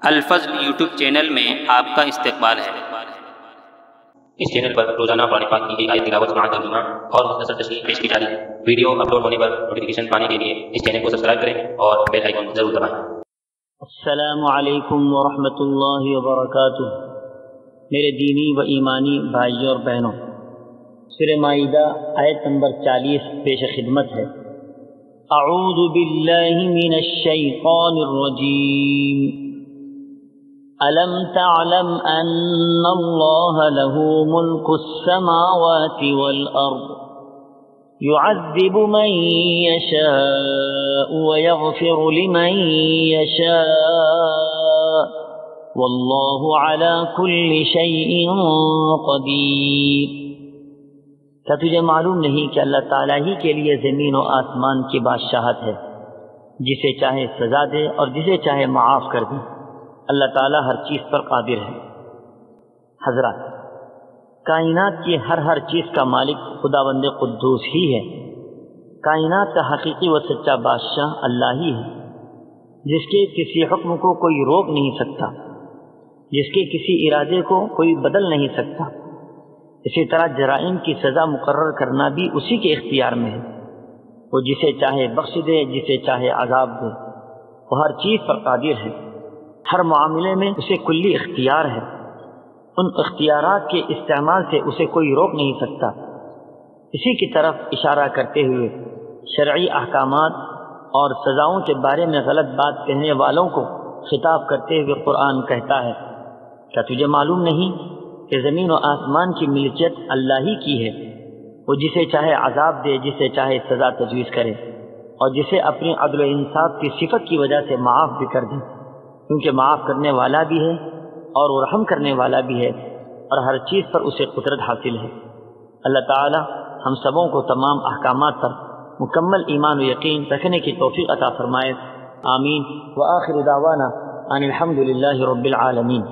الفضل YouTube channel میں آپ کا استقبال ہے۔ اس چینل پر روزانہ قرآن پاک کی ایک آیت تلاوت سماعت ترجمہ اور مختصر تشریح پیش کی جا رہی ہے۔ ویڈیو اپلوڈ ہونے پر نوٹیفیکیشن پانے کے لیے اس چینل کو سبسکرائب کریں اور بیل آئیکن ضرور دبائیں۔ السلام علیکم ورحمۃ اللہ وبرکاتہ۔ میرے دینی و ایمانی بھائیوں اور بہنوں، سورہ مائدہ آیت نمبر 40 پیش خدمت ہے۔ اعوذ باللہ من الشیطان الرجیم۔ أَلَمْ تَعْلَمْ أَنَّ اللَّهَ لَهُ مُلْكُ السَّمَاوَاتِ وَالْأَرْضِ يُعَذِّبُ مَن يَشَاءُ وَيَغْفِرُ لِمَن يَشَاءُ وَاللَّهُ عَلَى كُلِّ شَيْءٍ قَدِيرٌ۔ کیا تجھے معلوم نہیں کہ اللہ تعالیٰ ہی کے لیے زمین و آسمان کی بادشاہت ہے، جسے چاہے سزا دے اور جسے چاہے معاف کر دے۔ اللہ تعالیٰ ہر چیز پر قادر ہے۔ حضرات، کائنات کی ہر چیز کا مالک خداوند قدوس ہی ہے۔ کائنات کا حقیقی و سچا بادشاہ اللہ ہی ہے، جس کے کسی حکم کو کوئی روک نہیں سکتا، جس کے کسی ارادے کو کوئی بدل نہیں سکتا۔ اسی طرح جرائم کی سزا مقرر کرنا بھی اسی کے اختیار میں ہے۔ وہ جسے چاہے بخش دے، جسے چاہے عذاب دے۔ وہ ہر چیز پر قادر ہے، ہر معاملے میں اسے کلی اختیار ہے۔ ان اختیارات کے استعمال سے اسے کوئی روک نہیں سکتا۔ اسی کی طرف اشارہ کرتے ہوئے شرعی احکامات اور سزاؤں کے بارے میں غلط بات کہنے والوں کو خطاب کرتے ہوئے قرآن کہتا ہے، کیا تجھے معلوم نہیں کہ زمین و آسمان کی ملکیت اللہ ہی کی ہے؟ وہ جسے چاہے عذاب دے، جسے چاہے سزا تجویز کرے، اور جسے اپنی عدل و انصاف کی صفت کی وجہ سے معاف بھی کر دے، کیونکہ معاف کرنے والا بھی ہے اور وہ رحم کرنے والا بھی ہے، اور ہر چیز پر اسے قدرت حاصل ہے۔ اللہ تعالی ہم سبوں کو تمام احکامات پر مکمل ایمان و یقین رکھنے کی توفیق عطا فرمائے۔ آمین۔ وآخر دعوانا ان الحمد للہ رب العالمین۔